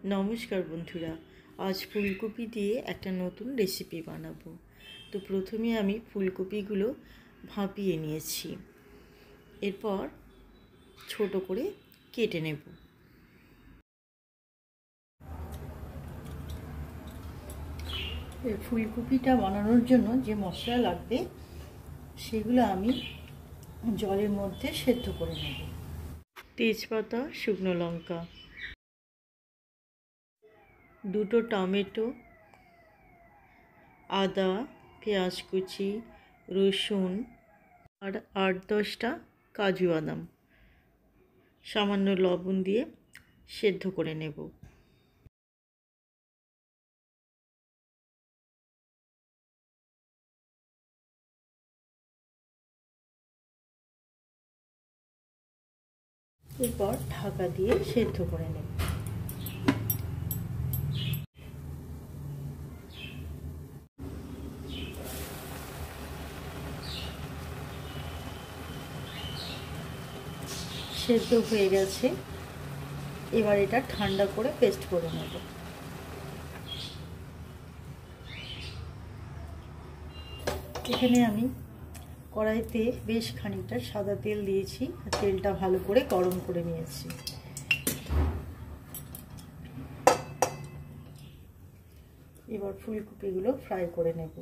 নমস্কার বন্ধুরা, আজ ফুলকপি দিয়ে একটা নতুন রেসিপি বানাবো। তো প্রথমে আমি ফুলকপিগুলো ভাপিয়ে নিয়েছি, এরপর ছোট করে কেটে নেব। এই ফুলকপিটা বানানোর জন্য যে মশলা লাগবে সেগুলো আমি জলের মধ্যে সেদ্ধ করে নেব। তেজপাতা, শুকনো লঙ্কা, দুটো টমেটো, আদা, পেঁয়াজ কুচি, রসুন আর 8-10টা কাজু বাদাম সামান্য লবণ দিয়ে সেদ্ধ করে নেব। এরপর ঢাকা দিয়ে সেদ্ধ করে নেব। সেদ্ধ হয়ে গেছে, এবার এটা ঠান্ডা করে পেস্ট করে নেব। এখানে আমি কড়াইতে বেশ খানিকটা সাদা তেল দিয়েছি, আর তেলটা ভালো করে গরম করে নিয়েছি। এবার ফুলকপিগুলো ফ্রাই করে নেব।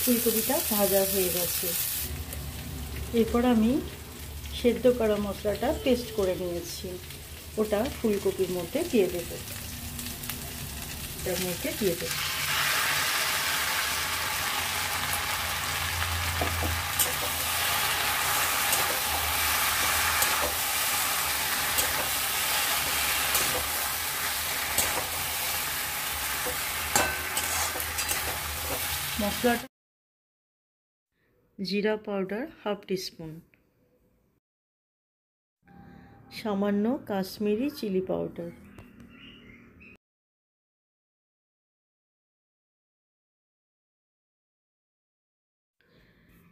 ফুলকপিটা ভাজা হয়ে গেছে, এরপর আমি সেদ্ধ করা মশলাটা পেস্ট করে নিয়েছি, ওটা ফুলকপির মধ্যে দিয়ে দেব। এটার মধ্যে দিয়ে দেব। মশলাটা জিরা পাউডার হাফ টিস্পুন, সামান্য কাশ্মীরি চিলি পাউডার,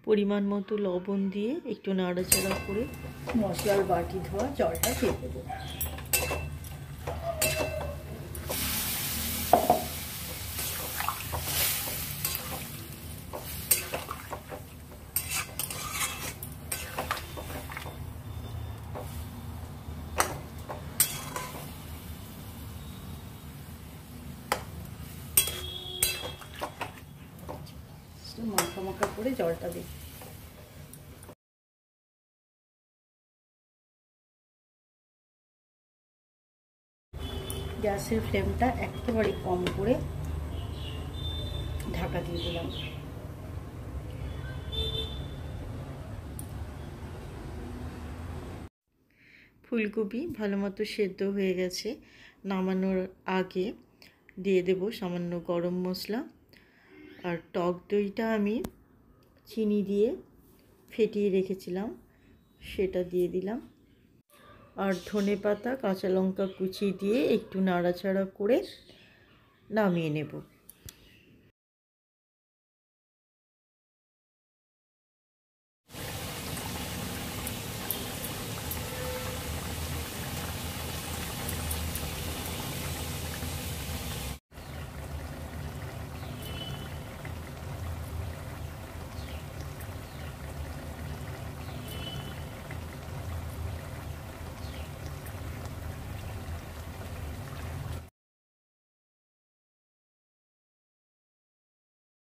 পরিমাণ মতো লবণ দিয়ে একটু নাড়াচাড়া করে মশলার বাটি ধোয়া জলটা দিয়ে দেবো। মাখা মাখা করে জলটা দিই। গ্যাসের ফ্লেমটা একেবারে কম করে ঢাকা দিয়ে দিলাম। ফুলকপি ভালো মতো সেদ্ধ হয়ে গেছে, নামানোর আগে দিয়ে দেব সামান্য গরম মশলা, আর টক দইটা আমি চিনি দিয়ে ফেটিয়ে রেখেছিলাম সেটা দিয়ে দিলাম, আর ধনেপাতা কাঁচা লঙ্কা কুচি দিয়ে একটু নাড়াচাড়া করে নামিয়ে নেব।